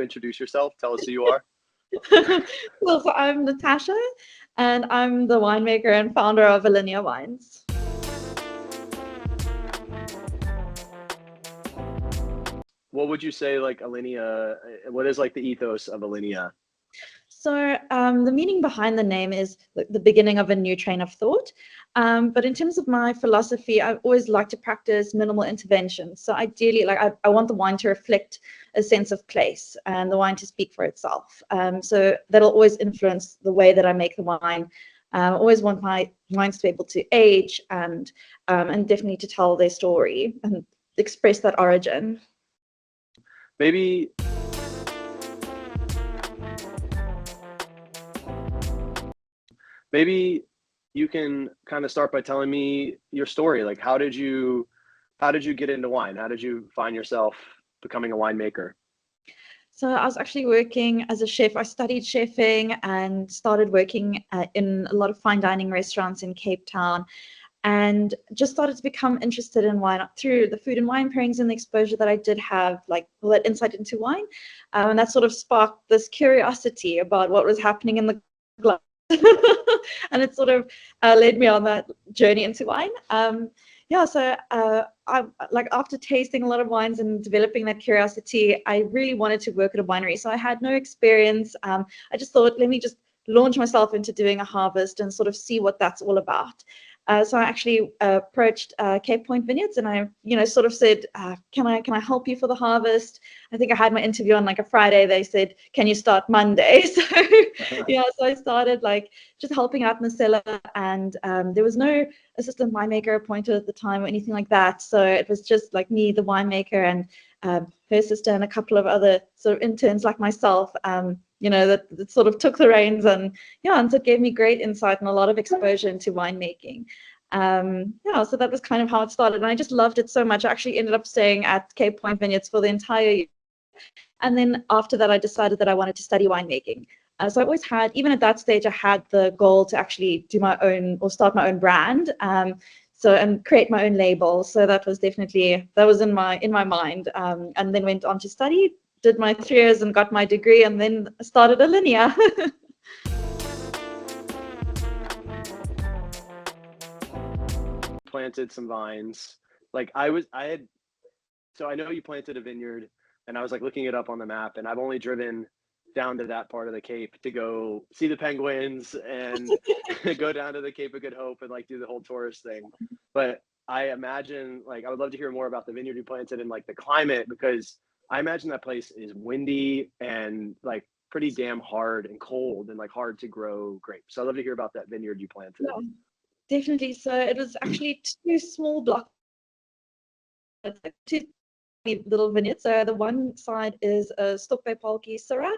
to introduce yourself? Tell us who you are. Well, so I'm Natasha, and I'm the winemaker and founder of Alinea Wines. What would you say, like, Alinea, what is like the ethos of Alinea? So the meaning behind the name is the beginning of a new train of thought. But in terms of my philosophy, I always like to practice minimal intervention. So ideally, like I want the wine to reflect a sense of place and the wine to speak for itself. So that'll always influence the way that I make the wine. I always want my wines to be able to age and definitely to tell their story and express that origin. Maybe maybe you can kind of start by telling me your story. Like, how did you get into wine? How did you find yourself becoming a winemaker? So I was actually working as a chef. I studied chefing and started working in a lot of fine dining restaurants in Cape Town, and just started to become interested in wine through the food and wine pairings and the exposure that I did have, like all that insight into wine. And that sort of sparked this curiosity about what was happening in the glass. And it sort of led me on that journey into wine. Yeah, so I like after tasting a lot of wines and developing that curiosity, I really wanted to work at a winery. So I had no experience. I just thought, let me just launch myself into doing a harvest and sort of see what that's all about. So I actually approached Cape Point Vineyards, and I, sort of said, "Can I help you for the harvest?" I think I had my interview on like a Friday. They said, "Can you start Monday?" So yeah, so I started like just helping out in the cellar, and there was no assistant winemaker appointed at the time or anything like that. So it was just like me, the winemaker, and her sister, and a couple of other sort of interns like myself. That sort of took the reins, and yeah, and so it gave me great insight and a lot of exposure into winemaking. Yeah, so that was kind of how it started, and I just loved it so much. I actually ended up staying at Cape Point Vineyards for the entire year, and then after that, I decided that I wanted to study winemaking. So I always had, even at that stage, I had the goal to actually do my own or start my own brand. And create my own label. So that was in my mind. And then went on to study, did my 3 years and got my degree, and then started Alinea. Planted some vines. Like so I know you planted a vineyard, and I was like looking it up on the map, and I've only driven down to that part of the Cape to go see the penguins and go down to the Cape of Good Hope and like do the whole tourist thing. But I imagine, like, I would love to hear more about the vineyard you planted and like the climate, because I imagine that place is windy and like pretty damn hard and cold and like hard to grow grapes. So I'd love to hear about that vineyard you planted. Yeah, definitely. So it was actually two small blocks, two little vineyards. So the one side is a Stokbepalki Syrah.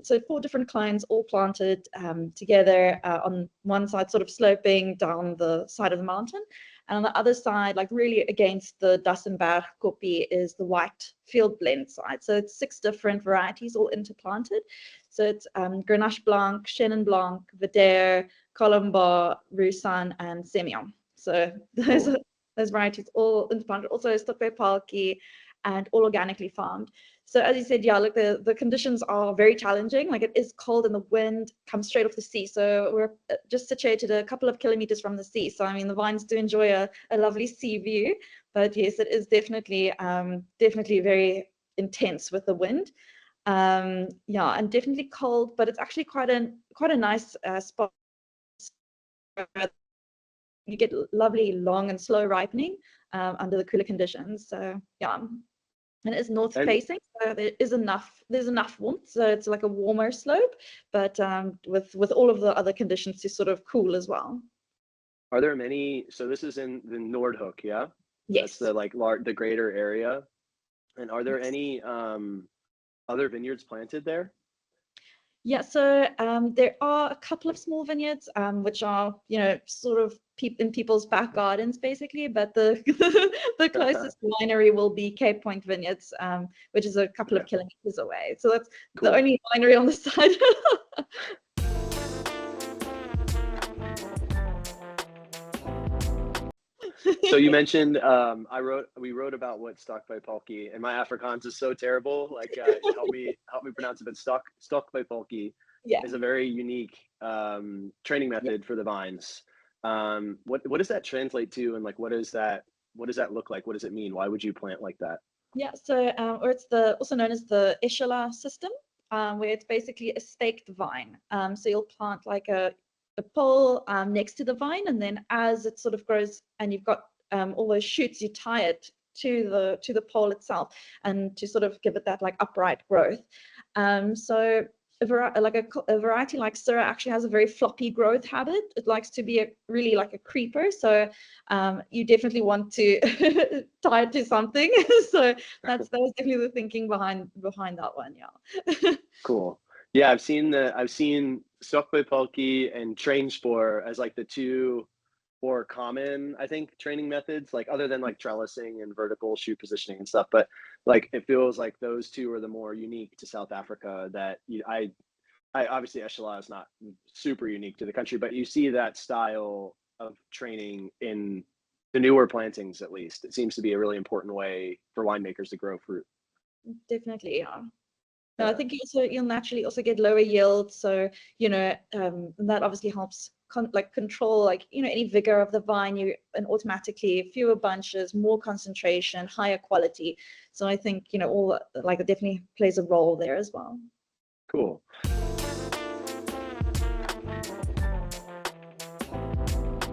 So 4 different clients all planted together on one side, sort of sloping down the side of the mountain. And on the other side, like really against the Dassenberg Koppie, is the white field blend side. So it's 6 different varieties all interplanted. So it's Grenache Blanc, Chenin Blanc, Vidaire, Colombo, Roussanne, and Semillon. So those varieties all interplanted. Also Stokbepalki, and all organically farmed. So as you said, yeah, look, the conditions are very challenging. Like, it is cold and the wind comes straight off the sea. So we're just situated a couple of kilometers from the sea. So I mean, the vines do enjoy a lovely sea view, but yes, it is definitely very intense with the wind. Yeah, and definitely cold, but it's actually quite a nice spot. You get lovely long and slow ripening under the cooler conditions. So yeah. And it's north And facing, so there's enough warmth, so it's like a warmer slope, but with all of the other conditions to sort of cool as well. are there many, so this is in the Nordhook, yeah? That's Yes. the like the greater area. And are there Yes. any other vineyards planted there? Yeah, so there are a couple of small vineyards, which are, sort of in people's back gardens, basically. But the the closest winery will be Cape Point Vineyards, which is a couple of Okay, kilometers away. So that's the cool. only winery on the side. So you mentioned we wrote about what stock by Polky, and my Afrikaans is so terrible. Like help me pronounce it. But stock by Polky Yeah. is a very unique training method for the vines. What does that translate to, and like what does that look like? What does it mean? Why would you plant like that? Yeah, so or it's also known as the echelon system, where it's basically a staked vine. So you'll plant like a pole next to the vine, and then as it sort of grows, and you've got all those shoots, you tie it to the pole itself, and to sort of give it that like upright growth. So a variety like Syrah actually has a very floppy growth habit. It likes to be really like a creeper. So you definitely want to tie it to something. So that was definitely the thinking behind that one. Yeah. Cool. Yeah, I've seen Stockboy Polky and Train Spore as like the two more common, I think, training methods, like other than like trellising and vertical shoot positioning and stuff. But like it feels like those two are the more unique to South Africa. That I obviously Echelon is not super unique to the country, but you see that style of training in the newer plantings. At least it seems to be a really important way for winemakers to grow fruit. Definitely, yeah. No, I think you'll naturally also get lower yields. So, that obviously helps control any vigor of the vine, and automatically fewer bunches, more concentration, higher quality. So I think, all like it definitely plays a role there as well. Cool.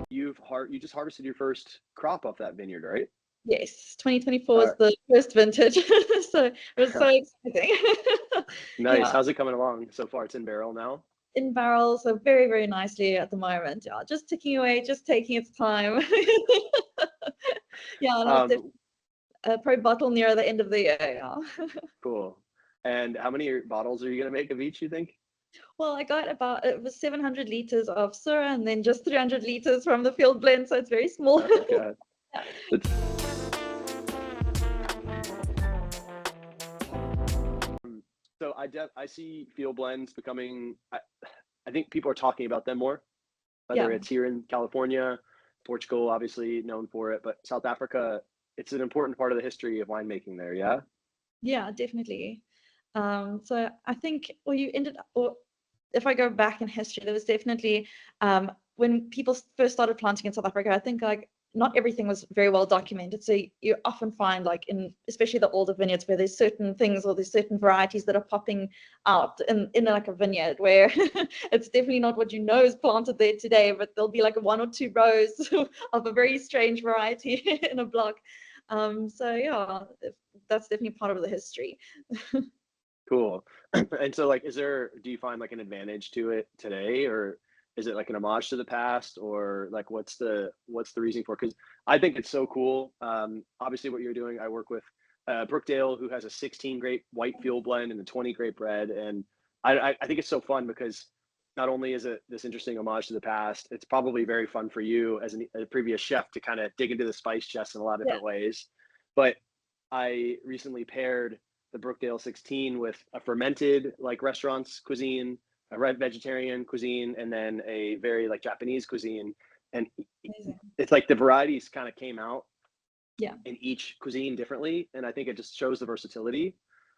You just harvested your first crop off that vineyard, right? Yes, 2024 is the first vintage. So it was so exciting. Nice. Yeah. How's it coming along so far? It's in barrel now? In barrel, so very, very nicely at the moment. Yeah, just ticking away, just taking its time. Yeah, and I'll probably bottle near the end of the year. Yeah. Cool. And how many bottles are you gonna make of each, you think? Well, I got it was 700 liters of Syrah, and then just 300 liters from the field blend, so it's very small. Oh, God. Yeah. So I see field blends becoming. I think people are talking about them more, whether Yeah. it's here in California, Portugal, obviously known for it, but South Africa, it's an important part of the history of winemaking there. Yeah. Yeah, definitely. So I think, or if I go back in history, there was definitely when people first started planting in South Africa, I think like not everything was very well documented. So you often find like especially the older vineyards where there's certain things or there's certain varieties that are popping out in like a vineyard where it's definitely not what is planted there today, but there'll be like one or two rows of a very strange variety in a block. So yeah, that's definitely part of the history. Cool. And so, like, do you find like an advantage to it today, or is it like an homage to the past, or like what's the reason for? Because I think it's so cool. Obviously, what you're doing, I work with Brookdale, who has a 16 grape white field blend and a 20 grape red, and I think it's so fun because not only is it this interesting homage to the past, it's probably very fun for you as a previous chef to kind of dig into the spice chest in a lot of Yeah. different ways. But I recently paired the Brookdale 16 with a fermented like restaurants cuisine, a red vegetarian cuisine, and then a very like Japanese cuisine. And Amazing. it's like the varieties kind of came out Yeah. in each cuisine differently. And I think it just shows the versatility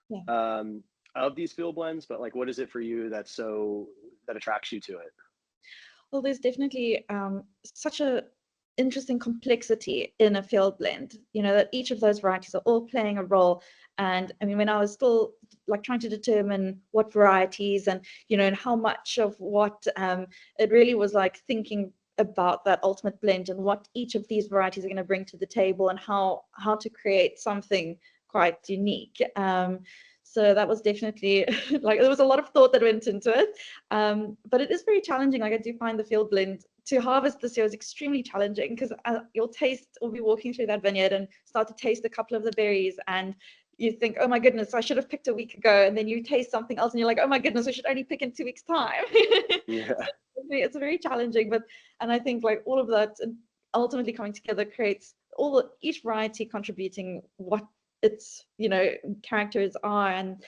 Yeah. of these field blends. But like, what is it for you that attracts you to it? Well, there's definitely such a interesting complexity in a field blend, that each of those varieties are all playing a role. And I mean, when I was still like trying to determine what varieties and how much of what, it really was like thinking about that ultimate blend and what each of these varieties are going to bring to the table and how to create something quite unique. So that was definitely like there was a lot of thought that went into it, but it is very challenging. Like I do find the field blend to harvest this year is extremely challenging because you'll taste or be walking through that vineyard and start to taste a couple of the berries and you think, oh my goodness, I should have picked a week ago, and then you taste something else and you're like, oh my goodness, I should only pick in 2 weeks time. Yeah. So it's very challenging, and I think like all of that ultimately coming together creates each variety contributing what its characters are, and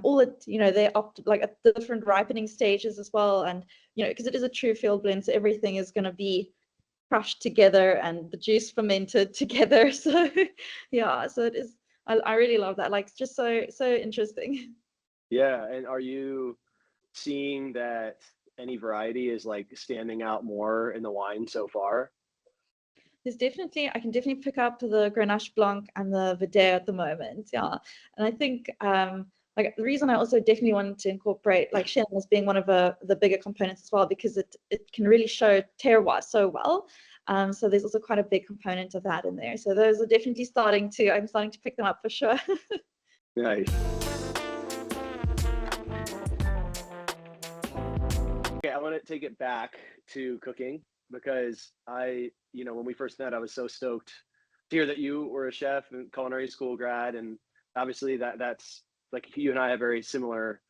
all it they opt like at different ripening stages as well, and because it is a true field blend, so everything is going to be crushed together and the juice fermented together. So yeah, so it is. I really love that. Like, it's just so interesting. Yeah, and are you seeing that any variety is like standing out more in the wine so far? I can definitely pick up the Grenache Blanc and the Verdere at the moment. Yeah. And I think like the reason I also definitely wanted to incorporate like Chenin as being one of the bigger components as well, because it can really show terroir so well. So there's also quite a big component of that in there. So those are definitely I'm starting to pick them up for sure. Nice. Okay, I want to take it back to cooking because when we first met, I was so stoked to hear that you were a chef and culinary school grad, and obviously that's like you and I have very similar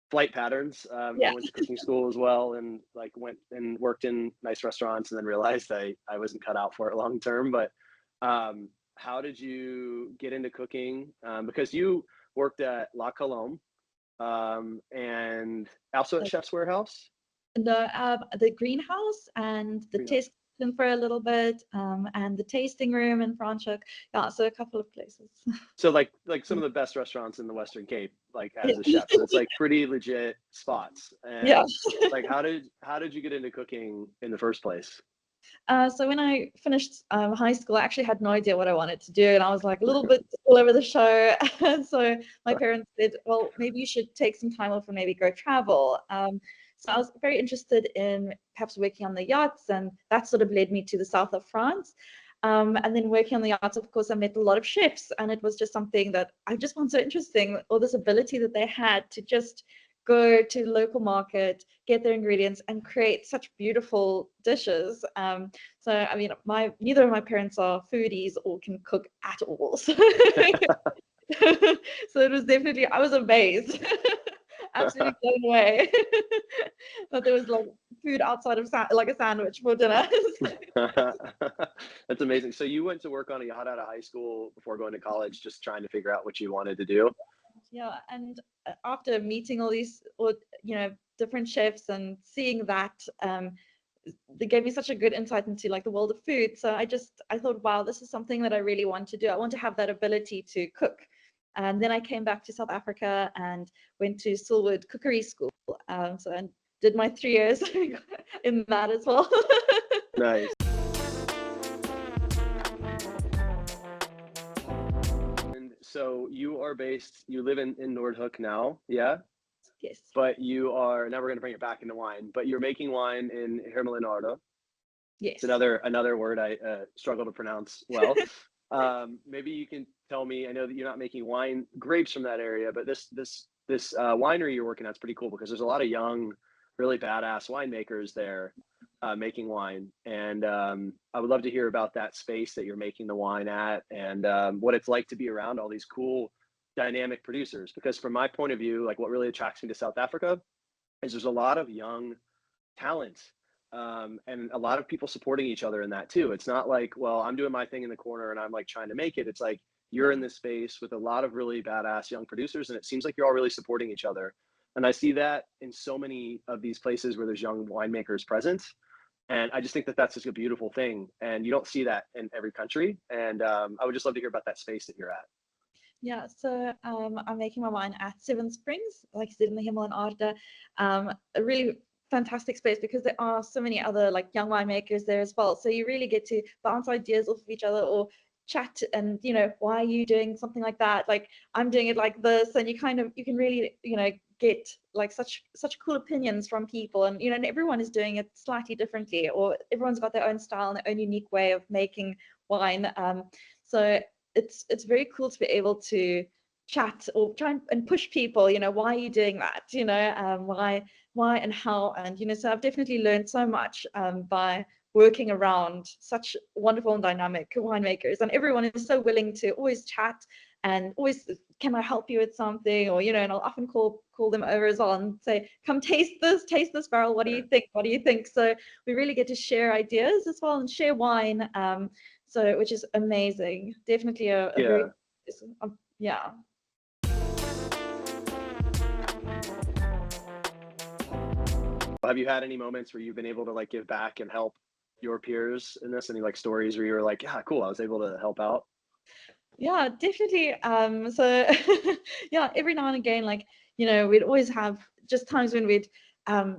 flight patterns. I Yeah. went to cooking school as well, and like went and worked in nice restaurants, and then realized I wasn't cut out for it long term. But how did you get into cooking? Because you worked at La Colombe and also at Chef's Warehouse. The greenhouse and the Greenhouse. test kitchen for a little bit, and the tasting room in Franschhoek. Yeah, so a couple of places. So like some of the best restaurants in the Western Cape, like as a Yeah. chef. So it's like pretty legit spots. Yeah. And like how did you get into cooking in the first place? So when I finished high school, I actually had no idea what I wanted to do, and I was like a little bit all over the show. And so my parents said, "Well, maybe you should take some time off and maybe go travel." So I was very interested in perhaps working on the yachts, and that sort of led me to the south of France. And then working on the yachts, of course, I met a lot of chefs, and it was just something that I just found so interesting, all this ability that they had to just go to the local market, get their ingredients, and create such beautiful dishes. So I mean, neither of my parents are foodies or can cook at all. So, so it was definitely, I was amazed, absolutely blown away that there was like food outside of like a sandwich for dinner. That's amazing. So you went to work on a yacht out of high school before going to college, just trying to figure out what you wanted to do. Yeah, and after meeting all these, or different chefs and seeing that, they gave me such a good insight into like the world of food. So I thought, wow, this is something that I really want to do. I want to have that ability to cook. And then I came back to South Africa and went to Silwood Cookery School. So I did my 3 years in that as well. Nice. And so you live in Noordhoek now, yeah? Yes. But now we're going to bring it back into wine, but you're making wine in Hermelinardo. Yes. It's another word I struggle to pronounce well. Maybe you can tell me, I know that you're not making wine grapes from that area, but this winery you're working at is pretty cool because there's a lot of young, really badass winemakers there making wine. And I would love to hear about that space that you're making the wine at and what it's like to be around all these cool, dynamic producers. Because from my point of view, like what really attracts me to South Africa is there's a lot of young talent and a lot of people supporting each other in that too. It's not like, well, I'm doing my thing in the corner and I'm like trying to make it. It's like you're in this space with a lot of really badass young producers, and it seems like you're all really supporting each other. And I see that in so many of these places where there's young winemakers present. And I just think that that's just a beautiful thing. And you don't see that in every country. And I would just love to hear about that space that you're at. Yeah, so I'm making my wine at Seven Springs, like I said, in the Himmel and Arda. A really fantastic space because there are so many other like young winemakers there as well. So you really get to bounce ideas off of each other or chat and why are you doing something like that? Like I'm doing it like this, and you can really get like such cool opinions from people, and and everyone is doing it slightly differently, or everyone's got their own style and their own unique way of making wine. So it's very cool to be able to chat or try and push people, why are you doing that, why and how, and so I've definitely learned so much by working around such wonderful and dynamic winemakers, and everyone is so willing to always chat and always, can I help you with something, or and I'll often call them over as well and say, come taste this barrel, what do you think? So we really get to share ideas as well and share wine, so which is amazing. Definitely a very yeah. Have you had any moments where you've been able to like give back and help your peers in this? Any like stories where you were like, yeah, cool, I was able to help out? Yeah, definitely. So yeah, every now and again, like, we'd always have just times when we'd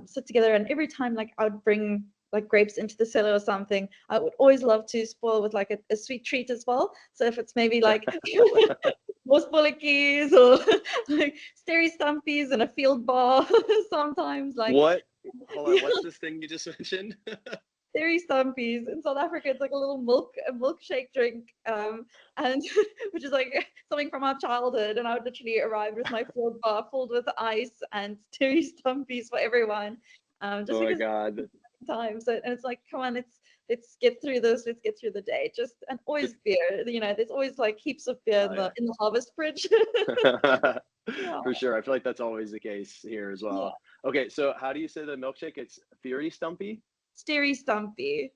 sit together, and every time like I would bring like grapes into the cellar or something, I would always love to spoil with like a sweet treat as well. So if it's maybe like Mosbollikies or like Sterry Stumpies and a field bar sometimes, like, What? Hold on, yeah. what's this thing you just mentioned? Sterry Stumpies in South Africa. It's like a milkshake drink, and which is like something from our childhood. And I would literally arrive with my field bar filled with ice and Sterry Stumpies for everyone, just Oh my because God. time. So, and it's like, come on, let's get through this. Let's get through the day. Just, and always beer. There's always like heaps of beer Oh, in the harvest fridge. yeah. Yeah, For sure. I feel like that's always the case here as yeah. well. Okay, so how do you say the milkshake? It's Fury Stumpy? Sterry Stumpy.